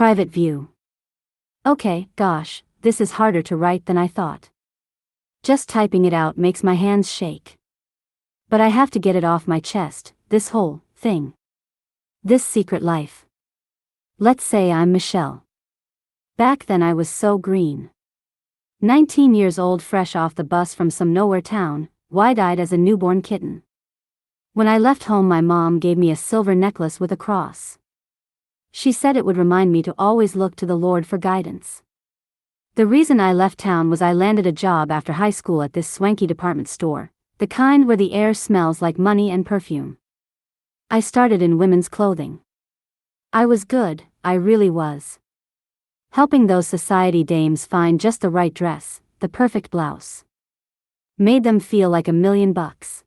Private view. Okay, gosh, this is harder to write than I thought. Just typing it out makes my hands shake. But I have to get it off my chest, this whole thing. This secret life. Let's say I'm Michelle. Back then I was so green. 19 years old, fresh off the bus from some nowhere town, wide-eyed as a newborn kitten. When I left home, my mom gave me a silver necklace with a cross. She said it would remind me to always look to the Lord for guidance. The reason I left town was I landed a job after high school at this swanky department store, the kind where the air smells like money and perfume. I started in women's clothing. I was good, I really was. Helping those society dames find just the right dress, the perfect blouse. Made them feel like $1,000,000.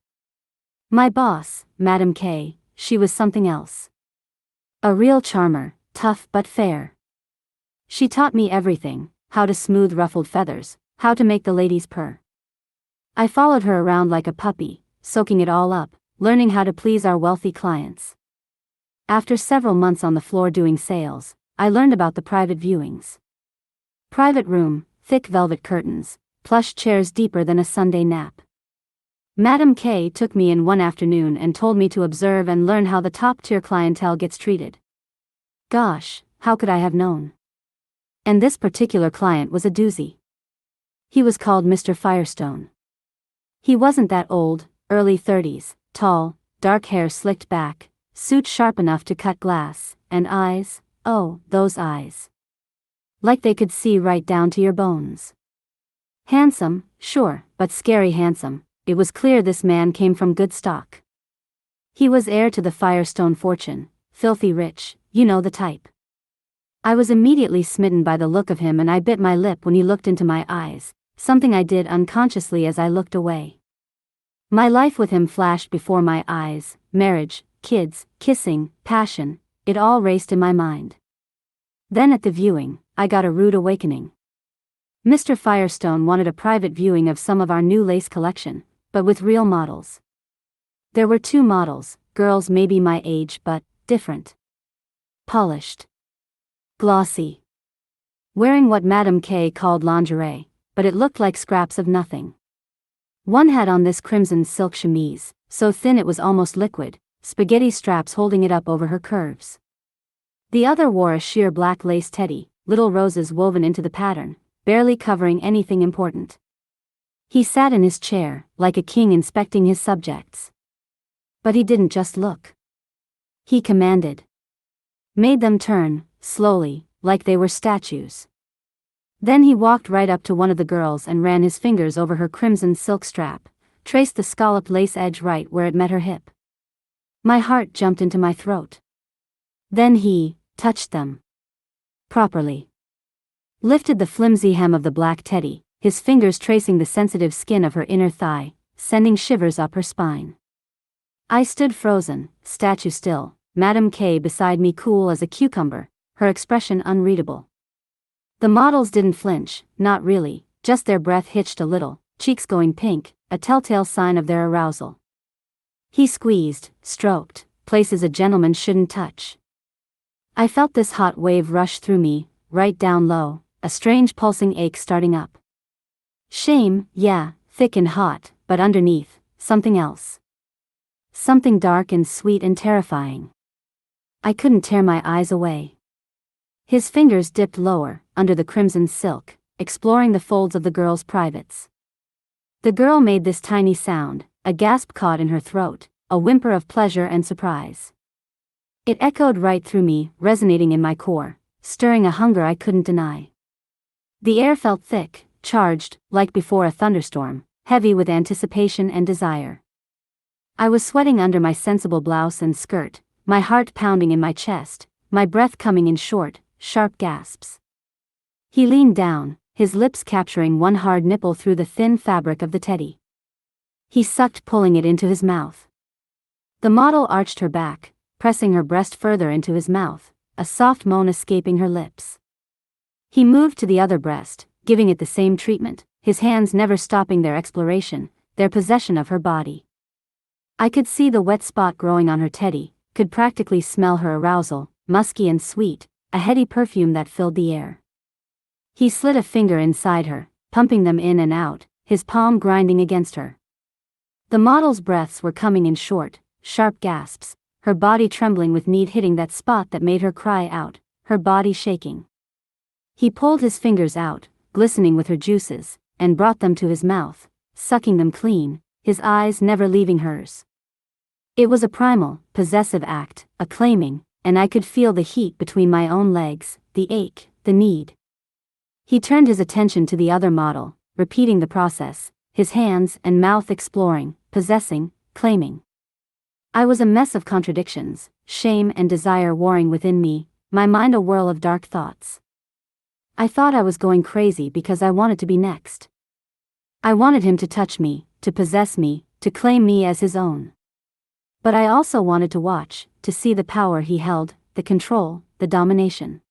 My boss, Madam K, she was something else. A real charmer, tough but fair. She taught me everything, how to smooth ruffled feathers, how to make the ladies purr. I followed her around like a puppy, soaking it all up, learning how to please our wealthy clients. After several months on the floor doing sales, I learned about the private viewings. Private room, thick velvet curtains, plush chairs deeper than a Sunday nap. Madam K took me in one afternoon and told me to observe and learn how the top-tier clientele gets treated. Gosh, how could I have known? And this particular client was a doozy. He was called Mr. Firestone. He wasn't that old, early 30s, tall, dark hair slicked back, suit sharp enough to cut glass, and eyes, oh, those eyes. Like they could see right down to your bones. Handsome, sure, but scary handsome. It was clear this man came from good stock. He was heir to the Firestone fortune, filthy rich, you know the type. I was immediately smitten by the look of him, and I bit my lip when he looked into my eyes, something I did unconsciously as I looked away. My life with him flashed before my eyes, marriage, kids, kissing, passion, it all raced in my mind. Then at the viewing, I got a rude awakening. Mr. Firestone wanted a private viewing of some of our new lace collection, but with real models. There were 2 models, girls maybe my age but different. Polished. Glossy. Wearing what Madam K called lingerie, but it looked like scraps of nothing. One had on this crimson silk chemise, so thin it was almost liquid, spaghetti straps holding it up over her curves. The other wore a sheer black lace teddy, little roses woven into the pattern, barely covering anything important. He sat in his chair, like a king inspecting his subjects. But he didn't just look. He commanded. Made them turn, slowly, like they were statues. Then he walked right up to one of the girls and ran his fingers over her crimson silk strap, traced the scalloped lace edge right where it met her hip. My heart jumped into my throat. Then he touched them. Properly. Lifted the flimsy hem of the black teddy, his fingers tracing the sensitive skin of her inner thigh, sending shivers up her spine. I stood frozen, statue still, Madam K beside me cool as a cucumber, her expression unreadable. The models didn't flinch, not really, just their breath hitched a little, cheeks going pink, a telltale sign of their arousal. He squeezed, stroked, places a gentleman shouldn't touch. I felt this hot wave rush through me, right down low, a strange pulsing ache starting up. Shame, yeah, thick and hot, but underneath, something else. Something dark and sweet and terrifying. I couldn't tear my eyes away. His fingers dipped lower, under the crimson silk, exploring the folds of the girl's privates. The girl made this tiny sound, a gasp caught in her throat, a whimper of pleasure and surprise. It echoed right through me, resonating in my core, stirring a hunger I couldn't deny. The air felt thick, charged, like before a thunderstorm, heavy with anticipation and desire. I was sweating under my sensible blouse and skirt, my heart pounding in my chest, my breath coming in short, sharp gasps. He leaned down, his lips capturing one hard nipple through the thin fabric of the teddy. He sucked, pulling it into his mouth. The model arched her back, pressing her breast further into his mouth, a soft moan escaping her lips. He moved to the other breast, giving it the same treatment, his hands never stopping their exploration, their possession of her body. I could see the wet spot growing on her teddy, could practically smell her arousal, musky and sweet, a heady perfume that filled the air. He slid a finger inside her, pumping them in and out, his palm grinding against her. The model's breaths were coming in short, sharp gasps, her body trembling with need, hitting that spot that made her cry out, her body shaking. He pulled his fingers out, glistening with her juices, and brought them to his mouth, sucking them clean, his eyes never leaving hers. It was a primal, possessive act, a claiming, and I could feel the heat between my own legs, the ache, the need. He turned his attention to the other model, repeating the process, his hands and mouth exploring, possessing, claiming. I was a mess of contradictions, shame and desire warring within me, my mind a whirl of dark thoughts. I thought I was going crazy because I wanted to be next. I wanted him to touch me, to possess me, to claim me as his own. But I also wanted to watch, to see the power he held, the control, the domination.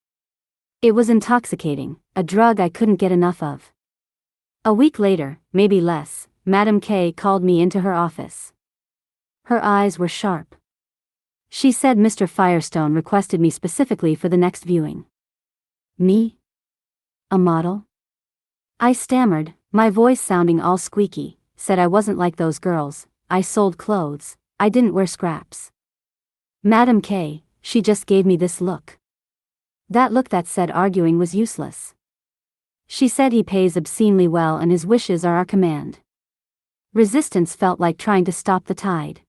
It was intoxicating, a drug I couldn't get enough of. A week later, maybe less, Madame K called me into her office. Her eyes were sharp. She said Mr. Firestone requested me specifically for the next viewing. Me? A model? I stammered, my voice sounding all squeaky, said I wasn't like those girls, I sold clothes, I didn't wear scraps. Madame K, she just gave me this look. That look that said arguing was useless. She said he pays obscenely well and his wishes are our command. Resistance felt like trying to stop the tide.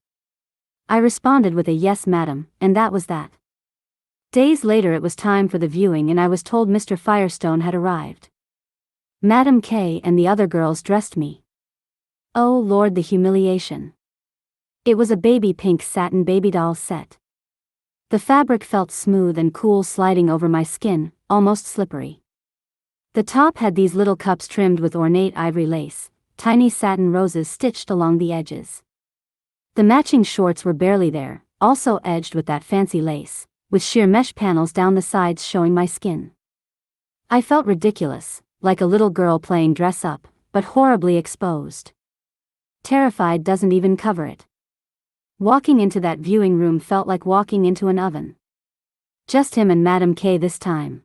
I responded with a yes madam, and that was that. Days later it was time for the viewing and I was told Mr. Firestone had arrived. Madame K and the other girls dressed me. Oh Lord, the humiliation. It was a baby pink satin baby doll set. The fabric felt smooth and cool sliding over my skin, almost slippery. The top had these little cups trimmed with ornate ivory lace, tiny satin roses stitched along the edges. The matching shorts were barely there, also edged with that fancy lace, with sheer mesh panels down the sides showing my skin. I felt ridiculous, like a little girl playing dress up, but horribly exposed. Terrified doesn't even cover it. Walking into that viewing room felt like walking into an oven. Just him and Madame K this time.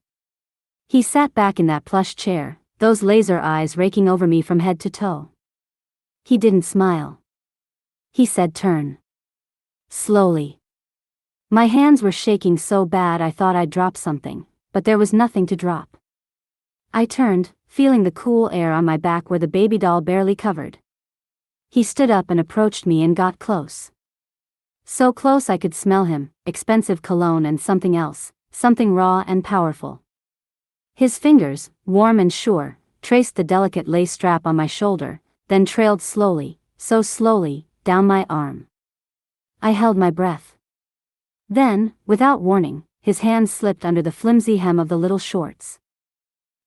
He sat back in that plush chair, those laser eyes raking over me from head to toe. He didn't smile. He said turn. Slowly. My hands were shaking so bad I thought I'd drop something, but there was nothing to drop. I turned, feeling the cool air on my back where the baby doll barely covered. He stood up and approached me and got close. So close I could smell him, expensive cologne and something else, something raw and powerful. His fingers, warm and sure, traced the delicate lace strap on my shoulder, then trailed slowly, so slowly, down my arm. I held my breath. Then, without warning, his hand slipped under the flimsy hem of the little shorts.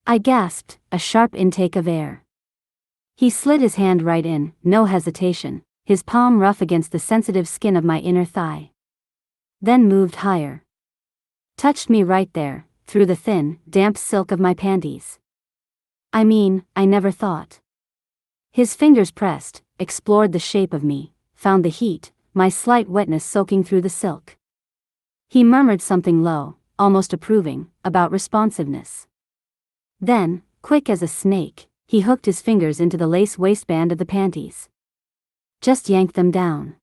I gasped, a sharp intake of air. He slid his hand right in, no hesitation, his palm rough against the sensitive skin of my inner thigh. Then moved higher. Touched me right there, through the thin, damp silk of my panties. I mean, I never thought. His fingers pressed, explored the shape of me, found the heat, my slight wetness soaking through the silk. He murmured something low, almost approving, about responsiveness. Then, quick as a snake, he hooked his fingers into the lace waistband of the panties. Just yanked them down.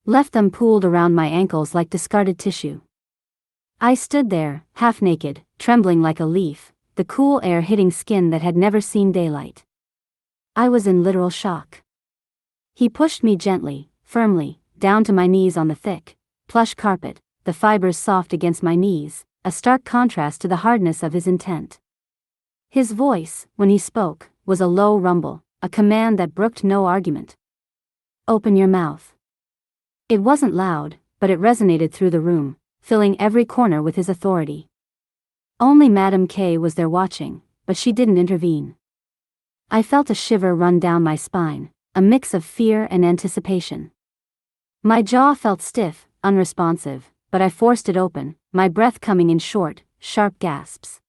Left them pooled around my ankles like discarded tissue. I stood there, half naked, trembling like a leaf, the cool air hitting skin that had never seen daylight. I was in literal shock. He pushed me gently, firmly, down to my knees on the thick, plush carpet, the fibers soft against my knees, a stark contrast to the hardness of his intent. His voice, when he spoke, was a low rumble, a command that brooked no argument. Open your mouth. It wasn't loud, but it resonated through the room, filling every corner with his authority. Only Madame K was there watching, but she didn't intervene. I felt a shiver run down my spine, a mix of fear and anticipation. My jaw felt stiff, unresponsive, but I forced it open, my breath coming in short, sharp gasps.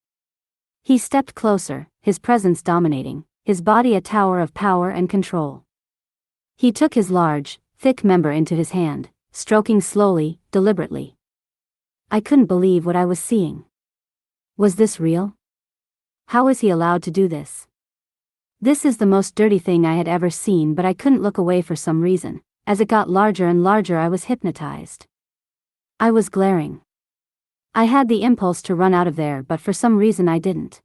He stepped closer, his presence dominating, his body a tower of power and control. He took his large, thick member into his hand, stroking slowly, deliberately. I couldn't believe what I was seeing. Was this real? How was he allowed to do this? This is the most dirty thing I had ever seen, but I couldn't look away for some reason. As it got larger and larger, I was hypnotized. I was glaring. I had the impulse to run out of there, but for some reason I didn't.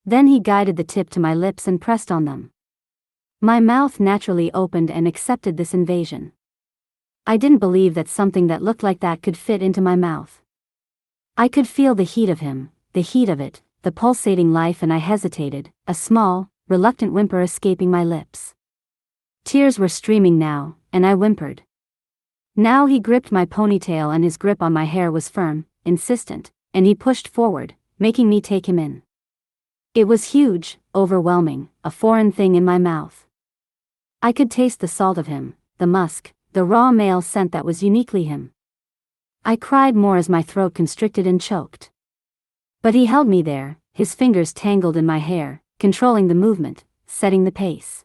Then he guided the tip to my lips and pressed on them. My mouth naturally opened and accepted this invasion. I didn't believe that something that looked like that could fit into my mouth. I could feel the heat of him, the heat of it, the pulsating life, and I hesitated, a small, reluctant whimper escaping my lips. Tears were streaming now, and I whimpered. Now he gripped my ponytail, and his grip on my hair was firm, insistent, and he pushed forward, making me take him in. It was huge, overwhelming, a foreign thing in my mouth. I could taste the salt of him, the musk, the raw male scent that was uniquely him. I cried more as my throat constricted and choked. But he held me there, his fingers tangled in my hair, controlling the movement, setting the pace.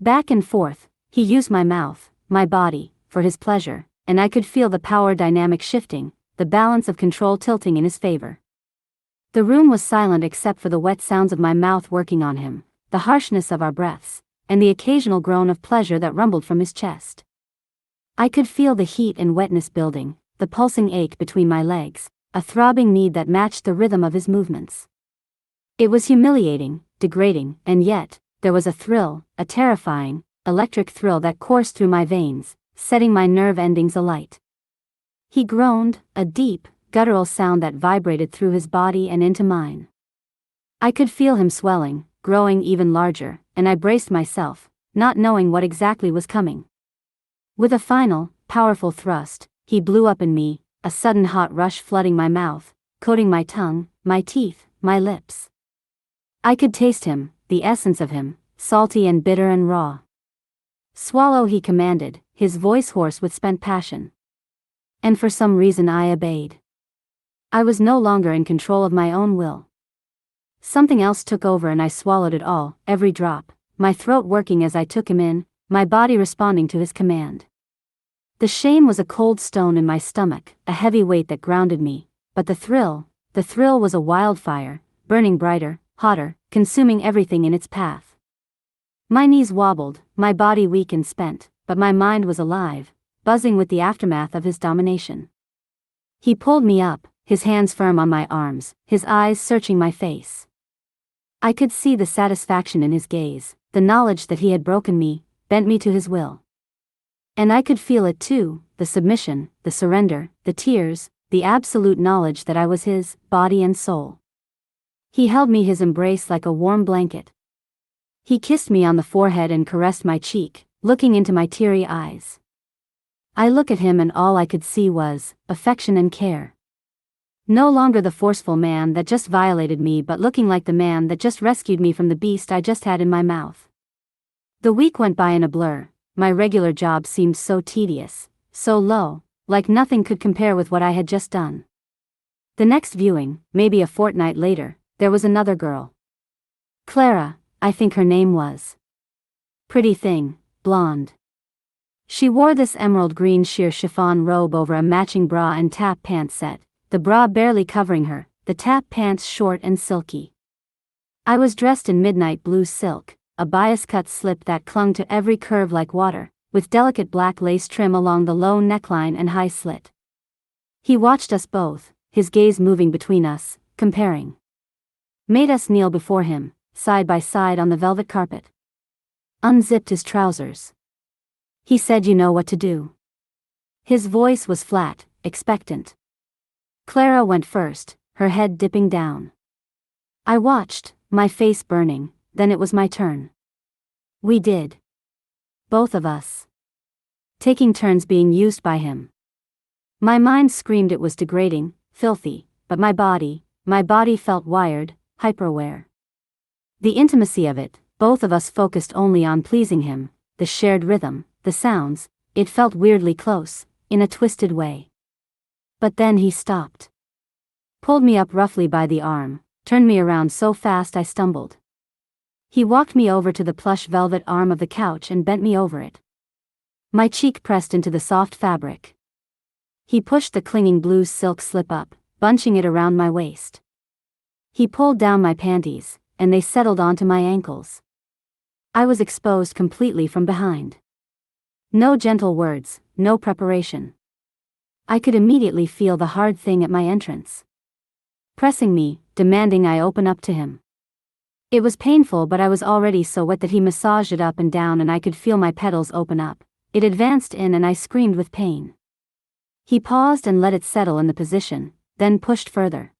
Back and forth, he used my mouth, my body, for his pleasure, and I could feel the power dynamic shifting, the balance of control tilting in his favor. The room was silent except for the wet sounds of my mouth working on him, the harshness of our breaths, and the occasional groan of pleasure that rumbled from his chest. I could feel the heat and wetness building, the pulsing ache between my legs, a throbbing need that matched the rhythm of his movements. It was humiliating, degrading, and yet, there was a thrill, a terrifying, electric thrill that coursed through my veins, setting my nerve endings alight. He groaned, a deep, guttural sound that vibrated through his body and into mine. I could feel him swelling, growing even larger, and I braced myself, not knowing what exactly was coming. With a final, powerful thrust, he blew up in me, a sudden hot rush flooding my mouth, coating my tongue, my teeth, my lips. I could taste him, the essence of him, salty and bitter and raw. Swallow, he commanded, his voice hoarse with spent passion. And for some reason I obeyed. I was no longer in control of my own will. Something else took over and I swallowed it all, every drop, my throat working as I took him in, my body responding to his command. The shame was a cold stone in my stomach, a heavy weight that grounded me, but the thrill was a wildfire, burning brighter, hotter, consuming everything in its path. My knees wobbled, my body weak and spent, but my mind was alive, buzzing with the aftermath of his domination. He pulled me up, his hands firm on my arms, his eyes searching my face. I could see the satisfaction in his gaze, the knowledge that he had broken me, bent me to his will. And I could feel it too, the submission, the surrender, the tears, the absolute knowledge that I was his, body and soul. He held me his embrace like a warm blanket. He kissed me on the forehead and caressed my cheek, looking into my teary eyes. I looked at him and all I could see was affection and care. No longer the forceful man that just violated me, but looking like the man that just rescued me from the beast I just had in my mouth. The week went by in a blur. My regular job seemed so tedious, so low, like nothing could compare with what I had just done. The next viewing, maybe a fortnight later, there was another girl. Clara, I think her name was. Pretty thing, blonde. She wore this emerald green sheer chiffon robe over a matching bra and tap pants set, the bra barely covering her, the tap pants short and silky. I was dressed in midnight blue silk, a bias-cut slip that clung to every curve like water, with delicate black lace trim along the low neckline and high slit. He watched us both, his gaze moving between us, comparing. Made us kneel before him, side by side on the velvet carpet. Unzipped his trousers. He said, "You know what to do." His voice was flat, expectant. Clara went first, her head dipping down. I watched, my face burning, then it was my turn. We did. Both of us. Taking turns being used by him. My mind screamed it was degrading, filthy, but my body felt wired, hyper-aware. The intimacy of it, both of us focused only on pleasing him, the shared rhythm, the sounds, it felt weirdly close, in a twisted way. But then he stopped. Pulled me up roughly by the arm, turned me around so fast I stumbled. He walked me over to the plush velvet arm of the couch and bent me over it. My cheek pressed into the soft fabric. He pushed the clinging blue silk slip up, bunching it around my waist. He pulled down my panties, and they settled onto my ankles. I was exposed completely from behind. No gentle words, no preparation. I could immediately feel the hard thing at my entrance. Pressing me, demanding I open up to him. It was painful, but I was already so wet that he massaged it up and down and I could feel my petals open up. It advanced in and I screamed with pain. He paused and let it settle in the position, then pushed further.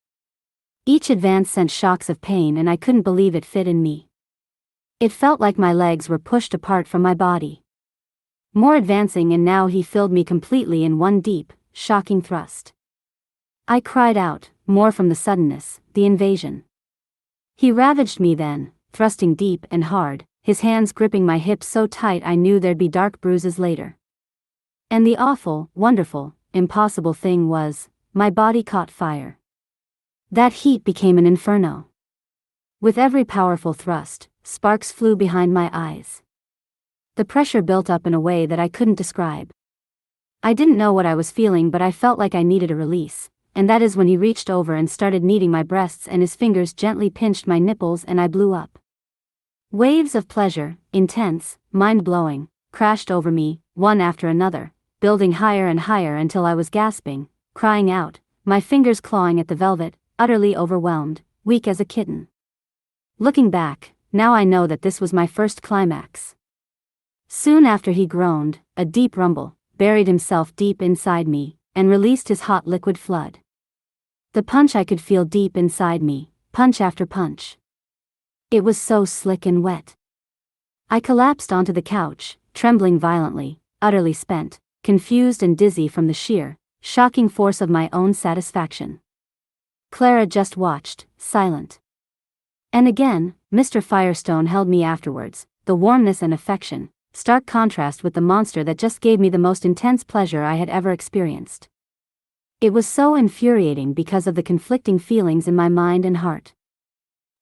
Each advance sent shocks of pain and I couldn't believe it fit in me. It felt like my legs were pushed apart from my body. More advancing, and now he filled me completely in one deep, shocking thrust. I cried out, more from the suddenness, the invasion. He ravaged me then, thrusting deep and hard, his hands gripping my hips so tight I knew there'd be dark bruises later. And the awful, wonderful, impossible thing was, my body caught fire. That heat became an inferno. With every powerful thrust, sparks flew behind my eyes. The pressure built up in a way that I couldn't describe. I didn't know what I was feeling, but I felt like I needed a release, and that is when he reached over and started kneading my breasts and his fingers gently pinched my nipples and I blew up. Waves of pleasure, intense, mind-blowing, crashed over me, one after another, building higher and higher until I was gasping, crying out, my fingers clawing at the velvet, utterly overwhelmed, weak as a kitten. Looking back, now I know that this was my first climax. Soon after he groaned, a deep rumble, buried himself deep inside me, and released his hot liquid flood. The punch I could feel deep inside me, punch after punch. It was so slick and wet. I collapsed onto the couch, trembling violently, utterly spent, confused and dizzy from the sheer, shocking force of my own satisfaction. Clara just watched, silent. And again, Mr. Firestone held me afterwards, the warmness and affection, stark contrast with the monster that just gave me the most intense pleasure I had ever experienced. It was so infuriating because of the conflicting feelings in my mind and heart.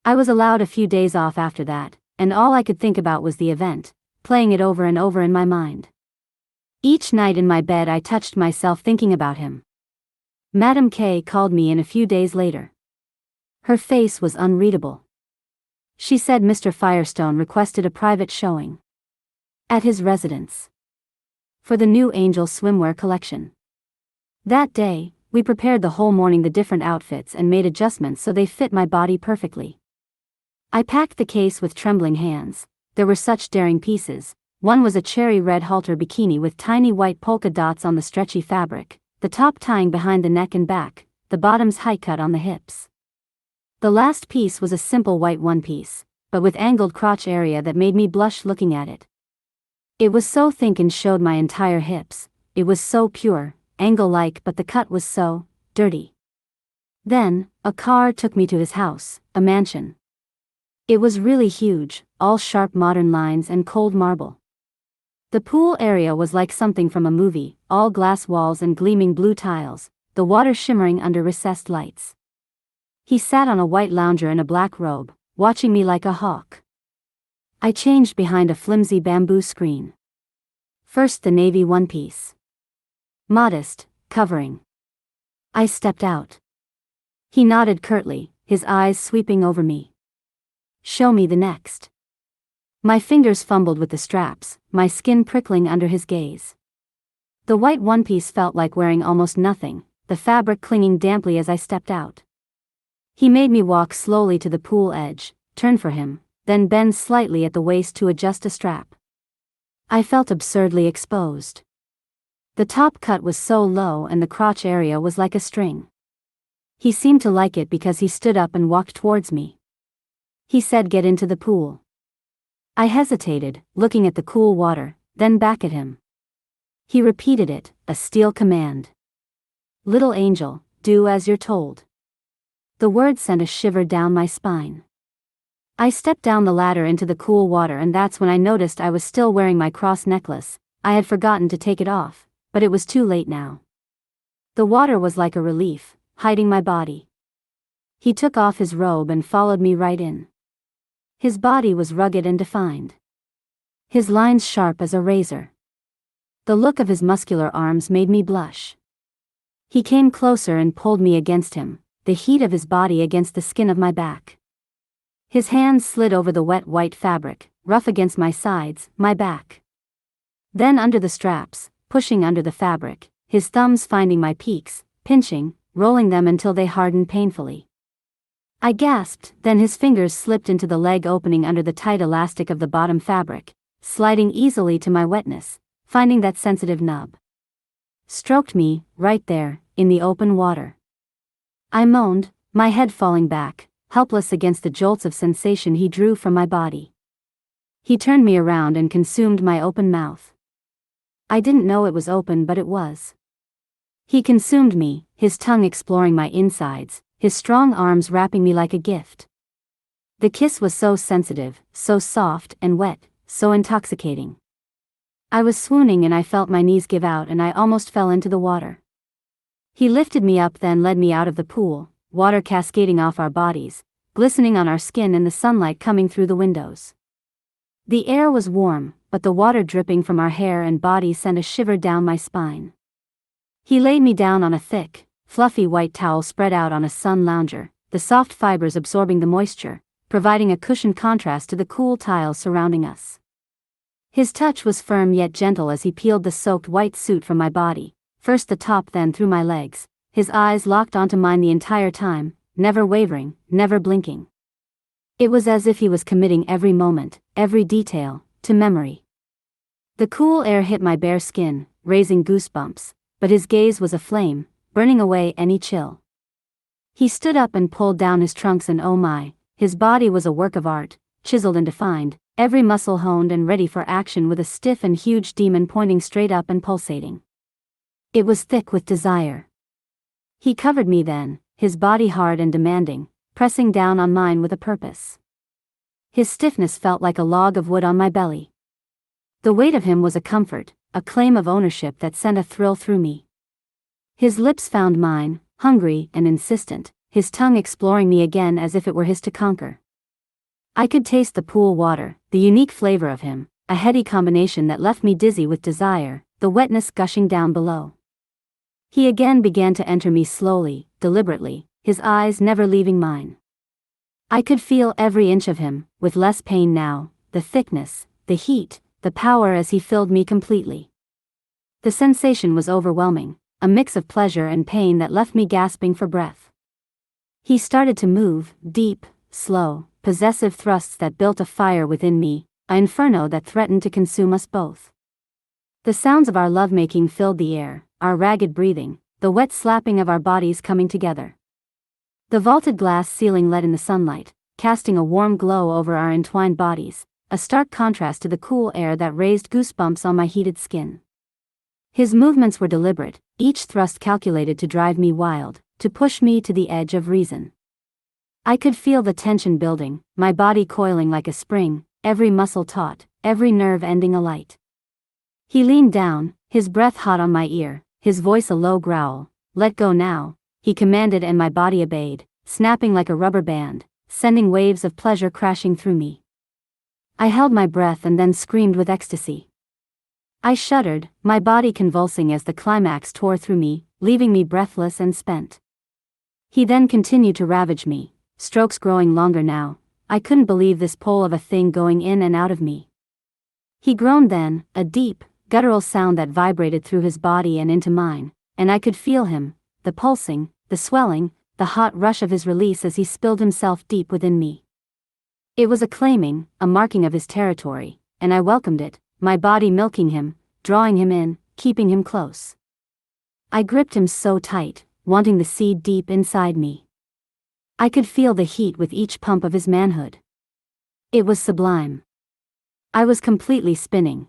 I was allowed a few days off after that, and all I could think about was the event, playing it over and over in my mind. Each night in my bed I touched myself thinking about him. Madame K called me in a few days later. Her face was unreadable. She said Mr. Firestone requested a private showing at his residence for the new Angel swimwear collection. That day, we prepared the whole morning the different outfits and made adjustments so they fit my body perfectly. I packed the case with trembling hands. There were such daring pieces. One was a cherry red halter bikini with tiny white polka dots on the stretchy fabric, the top tying behind the neck and back, the bottoms high cut on the hips. The last piece was a simple white one-piece, but with angled crotch area that made me blush looking at it. It was so thick and showed my entire hips. It was so pure, angle-like, but the cut was so dirty. Then, a car took me to his house, a mansion. It was really huge, all sharp modern lines and cold marble. The pool area was like something from a movie, all glass walls and gleaming blue tiles, the water shimmering under recessed lights. He sat on a white lounger in a black robe, watching me like a hawk. I changed behind a flimsy bamboo screen. First the navy one-piece. Modest, covering. I stepped out. He nodded curtly, his eyes sweeping over me. Show me the next. My fingers fumbled with the straps, my skin prickling under his gaze. The white one-piece felt like wearing almost nothing, the fabric clinging damply as I stepped out. He made me walk slowly to the pool edge, turn for him, then bend slightly at the waist to adjust a strap. I felt absurdly exposed. The top cut was so low and the crotch area was like a string. He seemed to like it because he stood up and walked towards me. He said, "Get into the pool." I hesitated, looking at the cool water, then back at him. He repeated it, a steel command. "Little angel, do as you're told." The word sent a shiver down my spine. I stepped down the ladder into the cool water, and that's when I noticed I was still wearing my cross necklace. I had forgotten to take it off, but it was too late now. The water was like a relief, hiding my body. He took off his robe and followed me right in. His body was rugged and defined. His lines sharp as a razor. The look of his muscular arms made me blush. He came closer and pulled me against him, the heat of his body against the skin of my back. His hands slid over the wet white fabric, rough against my sides, my back. Then under the straps, pushing under the fabric, his thumbs finding my peaks, pinching, rolling them until they hardened painfully. I gasped, then his fingers slipped into the leg opening under the tight elastic of the bottom fabric, sliding easily to my wetness, finding that sensitive nub. Stroked me, right there, in the open water. I moaned, my head falling back, helpless against the jolts of sensation he drew from my body. He turned me around and consumed my open mouth. I didn't know it was open, but it was. He consumed me, his tongue exploring my insides, his strong arms wrapping me like a gift. The kiss was so sensitive, so soft and wet, so intoxicating. I was swooning and I felt my knees give out and I almost fell into the water. He lifted me up, then led me out of the pool, water cascading off our bodies, glistening on our skin and the sunlight coming through the windows. The air was warm, but the water dripping from our hair and bodies sent a shiver down my spine. He laid me down on a thick, fluffy white towel spread out on a sun lounger, the soft fibers absorbing the moisture, providing a cushioned contrast to the cool tiles surrounding us. His touch was firm yet gentle as he peeled the soaked white suit from my body, first the top then through my legs, his eyes locked onto mine the entire time, never wavering, never blinking. It was as if he was committing every moment, every detail, to memory. The cool air hit my bare skin, raising goosebumps, but his gaze was aflame, burning away any chill. He stood up and pulled down his trunks and oh my, his body was a work of art, chiseled and defined, every muscle honed and ready for action with a stiff and huge demon pointing straight up and pulsating. It was thick with desire. He covered me then, his body hard and demanding, pressing down on mine with a purpose. His stiffness felt like a log of wood on my belly. The weight of him was a comfort, a claim of ownership that sent a thrill through me. His lips found mine, hungry and insistent, his tongue exploring me again as if it were his to conquer. I could taste the pool water, the unique flavor of him, a heady combination that left me dizzy with desire, the wetness gushing down below. He again began to enter me slowly, deliberately, his eyes never leaving mine. I could feel every inch of him, with less pain now, the thickness, the heat, the power as he filled me completely. The sensation was overwhelming, a mix of pleasure and pain that left me gasping for breath. He started to move, deep, slow, possessive thrusts that built a fire within me, an inferno that threatened to consume us both. The sounds of our lovemaking filled the air, our ragged breathing, the wet slapping of our bodies coming together. The vaulted glass ceiling let in the sunlight, casting a warm glow over our entwined bodies, a stark contrast to the cool air that raised goosebumps on my heated skin. His movements were deliberate, each thrust calculated to drive me wild, to push me to the edge of reason. I could feel the tension building, my body coiling like a spring, every muscle taut, every nerve ending alight. He leaned down, his breath hot on my ear, his voice a low growl. "Let go now," he commanded, and my body obeyed, snapping like a rubber band, sending waves of pleasure crashing through me. I held my breath and then screamed with ecstasy. I shuddered, my body convulsing as the climax tore through me, leaving me breathless and spent. He then continued to ravage me, strokes growing longer now. I couldn't believe this pole of a thing going in and out of me. He groaned then, a deep, guttural sound that vibrated through his body and into mine, and I could feel him, the pulsing, the swelling, the hot rush of his release as he spilled himself deep within me. It was a claiming, a marking of his territory, and I welcomed it, my body milking him, drawing him in, keeping him close. I gripped him so tight, wanting the seed deep inside me. I could feel the heat with each pump of his manhood. It was sublime. I was completely spinning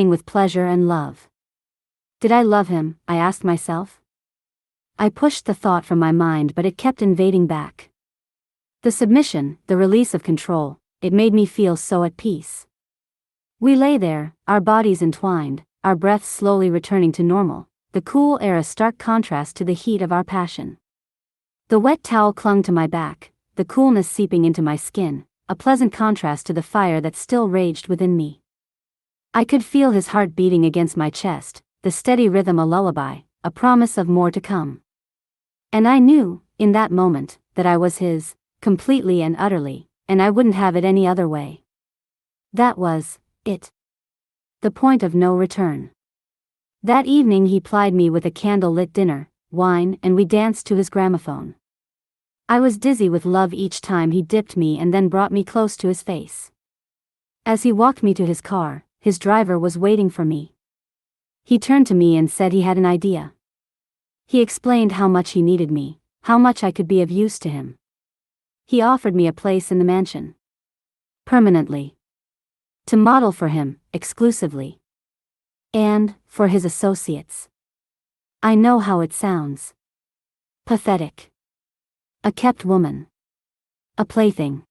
with pleasure and love. Did I love him, I asked myself? I pushed the thought from my mind, but it kept invading back. The submission, the release of control, it made me feel so at peace. We lay there, our bodies entwined, our breaths slowly returning to normal, the cool air a stark contrast to the heat of our passion. The wet towel clung to my back, the coolness seeping into my skin, a pleasant contrast to the fire that still raged within me. I could feel his heart beating against my chest, the steady rhythm a lullaby, a promise of more to come. And I knew, in that moment, that I was his, completely and utterly, and I wouldn't have it any other way. That was it. The point of no return. That evening he plied me with a candle-lit dinner, wine, and we danced to his gramophone. I was dizzy with love each time he dipped me and then brought me close to his face. As he walked me to his car, his driver was waiting for me. He turned to me and said he had an idea. He explained how much he needed me, how much I could be of use to him. He offered me a place in the mansion. Permanently. To model for him, exclusively. And, for his associates. I know how it sounds. Pathetic. A kept woman. A plaything.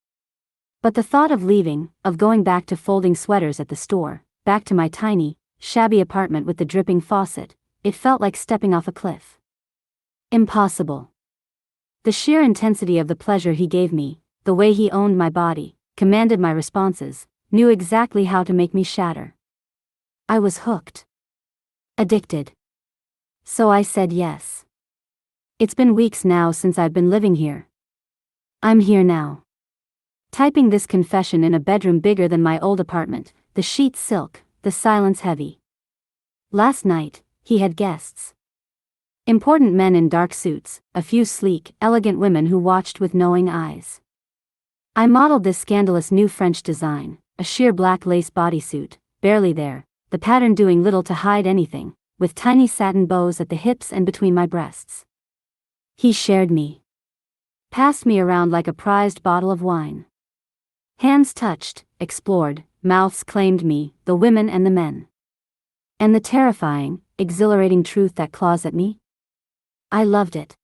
But the thought of leaving, of going back to folding sweaters at the store, back to my tiny, shabby apartment with the dripping faucet, it felt like stepping off a cliff. Impossible. The sheer intensity of the pleasure he gave me, the way he owned my body, commanded my responses, knew exactly how to make me shatter. I was hooked. Addicted. So I said yes. It's been weeks now since I've been living here. I'm here now. Typing this confession in a bedroom bigger than my old apartment, the sheets silk, the silence heavy. Last night, he had guests. Important men in dark suits, a few sleek, elegant women who watched with knowing eyes. I modeled this scandalous new French design, a sheer black lace bodysuit, barely there, the pattern doing little to hide anything, with tiny satin bows at the hips and between my breasts. He shared me. Passed me around like a prized bottle of wine. Hands touched, explored, mouths claimed me, the women and the men. And the terrifying, exhilarating truth that claws at me? I loved it.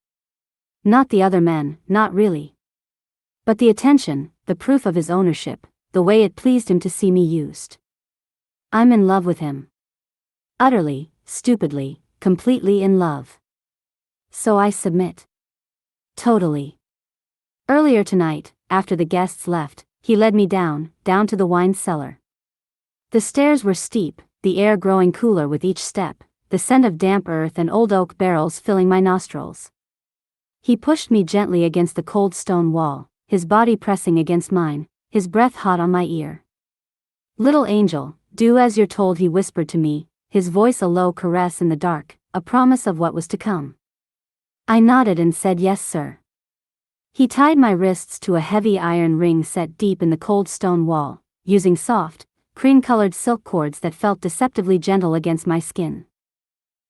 Not the other men, not really. But the attention, the proof of his ownership, the way it pleased him to see me used. I'm in love with him. Utterly, stupidly, completely in love. So I submit. Totally. Earlier tonight, after the guests left, he led me down to the wine cellar. The stairs were steep, the air growing cooler with each step, the scent of damp earth and old oak barrels filling my nostrils. He pushed me gently against the cold stone wall, his body pressing against mine, his breath hot on my ear. Little angel, do as you're told, he whispered to me, his voice a low caress in the dark, a promise of what was to come. I nodded and said yes, sir. He tied my wrists to a heavy iron ring set deep in the cold stone wall, using soft, cream-colored silk cords that felt deceptively gentle against my skin.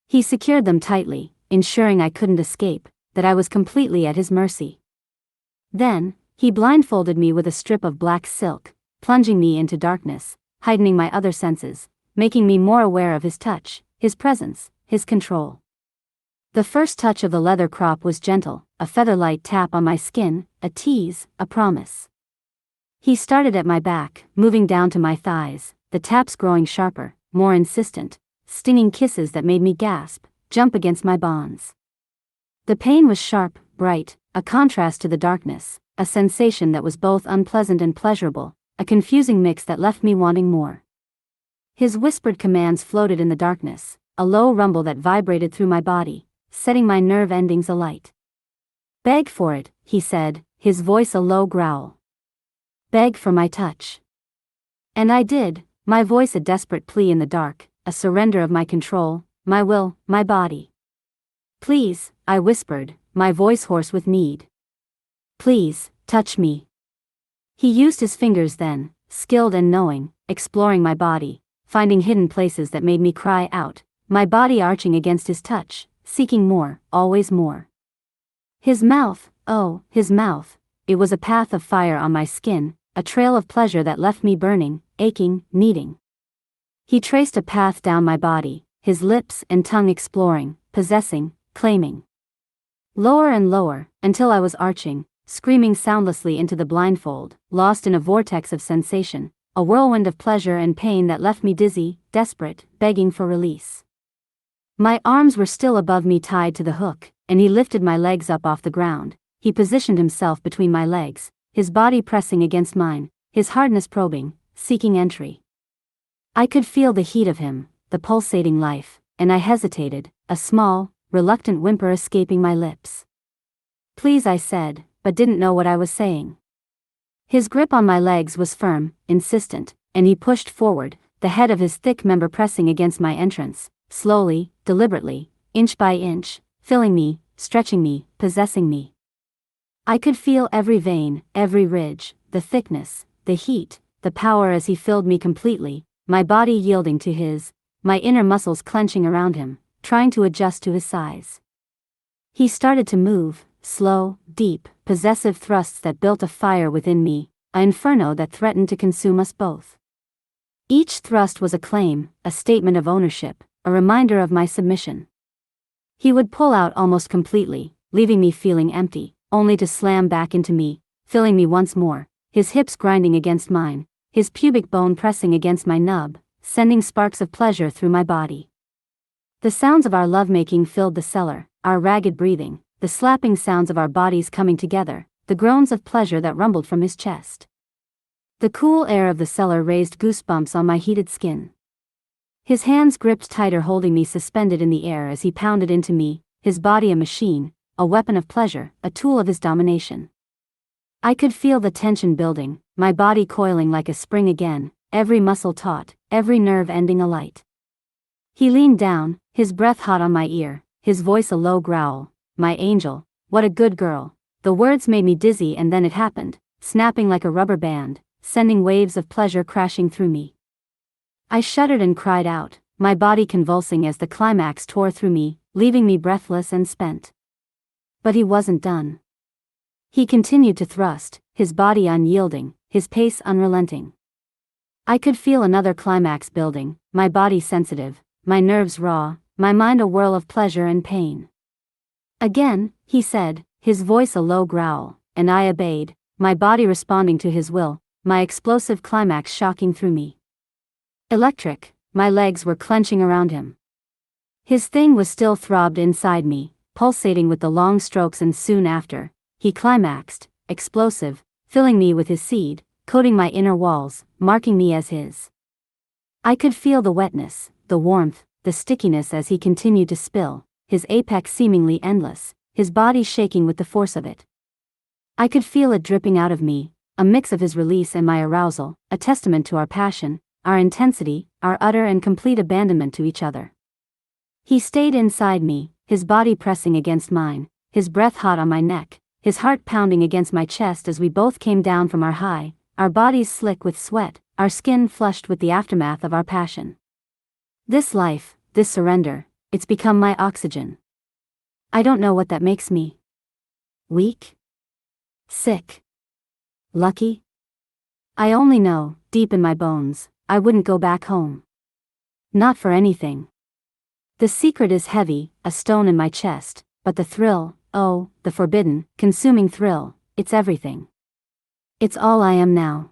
He secured them tightly, ensuring I couldn't escape, that I was completely at his mercy. Then, he blindfolded me with a strip of black silk, plunging me into darkness, heightening my other senses, making me more aware of his touch, his presence, his control. The first touch of the leather crop was gentle, a feather-light tap on my skin, a tease, a promise. He started at my back, moving down to my thighs, the taps growing sharper, more insistent, stinging kisses that made me gasp, jump against my bonds. The pain was sharp, bright, a contrast to the darkness, a sensation that was both unpleasant and pleasurable, a confusing mix that left me wanting more. His whispered commands floated in the darkness, a low rumble that vibrated through my body, setting my nerve endings alight. Beg for it, he said, his voice a low growl. Beg for my touch. And I did, my voice a desperate plea in the dark, a surrender of my control, my will, my body. Please, I whispered, my voice hoarse with need. Please, touch me. He used his fingers then, skilled and knowing, exploring my body, finding hidden places that made me cry out, my body arching against his touch, seeking more, always more. His mouth, oh, his mouth, it was a path of fire on my skin, a trail of pleasure that left me burning, aching, needing. He traced a path down my body, his lips and tongue exploring, possessing, claiming. Lower and lower, until I was arching, screaming soundlessly into the blindfold, lost in a vortex of sensation, a whirlwind of pleasure and pain that left me dizzy, desperate, begging for release. My arms were still above me tied to the hook, and he lifted my legs up off the ground. He positioned himself between my legs, his body pressing against mine, his hardness probing, seeking entry. I could feel the heat of him, the pulsating life, and I hesitated, a small, reluctant whimper escaping my lips. Please, I said, but didn't know what I was saying. His grip on my legs was firm, insistent, and he pushed forward, the head of his thick member pressing against my entrance, slowly, deliberately, inch by inch, filling me, stretching me, possessing me. I could feel every vein, every ridge, the thickness, the heat, the power as he filled me completely, my body yielding to his, my inner muscles clenching around him, trying to adjust to his size. He started to move, slow, deep, possessive thrusts that built a fire within me, an inferno that threatened to consume us both. Each thrust was a claim, a statement of ownership, a reminder of my submission. He would pull out almost completely, leaving me feeling empty, only to slam back into me, filling me once more, his hips grinding against mine, his pubic bone pressing against my nub, sending sparks of pleasure through my body. The sounds of our lovemaking filled the cellar, our ragged breathing, the slapping sounds of our bodies coming together, the groans of pleasure that rumbled from his chest. The cool air of the cellar raised goosebumps on my heated skin. His hands gripped tighter, holding me suspended in the air as he pounded into me, his body a machine, a weapon of pleasure, a tool of his domination. I could feel the tension building, my body coiling like a spring again, every muscle taut, every nerve ending alight. He leaned down, his breath hot on my ear, his voice a low growl. My angel, what a good girl. The words made me dizzy, and then it happened, snapping like a rubber band, sending waves of pleasure crashing through me. I shuddered and cried out, my body convulsing as the climax tore through me, leaving me breathless and spent. But he wasn't done. He continued to thrust, his body unyielding, his pace unrelenting. I could feel another climax building, my body sensitive, my nerves raw, my mind a whirl of pleasure and pain. Again, he said, his voice a low growl, and I obeyed, my body responding to his will, my explosive climax shocking through me. Electric, my legs were clenching around him. His thing was still throbbed inside me, pulsating with the long strokes, and soon after, he climaxed, explosive, filling me with his seed, coating my inner walls, marking me as his. I could feel the wetness, the warmth, the stickiness as he continued to spill, his apex seemingly endless, his body shaking with the force of it. I could feel it dripping out of me, a mix of his release and my arousal, a testament to our passion, our intensity, our utter and complete abandonment to each other. He stayed inside me, his body pressing against mine, his breath hot on my neck, his heart pounding against my chest as we both came down from our high, our bodies slick with sweat, our skin flushed with the aftermath of our passion. This life, this surrender, it's become my oxygen. I don't know what that makes me. Weak? Sick? Lucky? I only know, deep in my bones, I wouldn't go back home. Not for anything. The secret is heavy, a stone in my chest, but the thrill, oh, the forbidden, consuming thrill, it's everything. It's all I am now.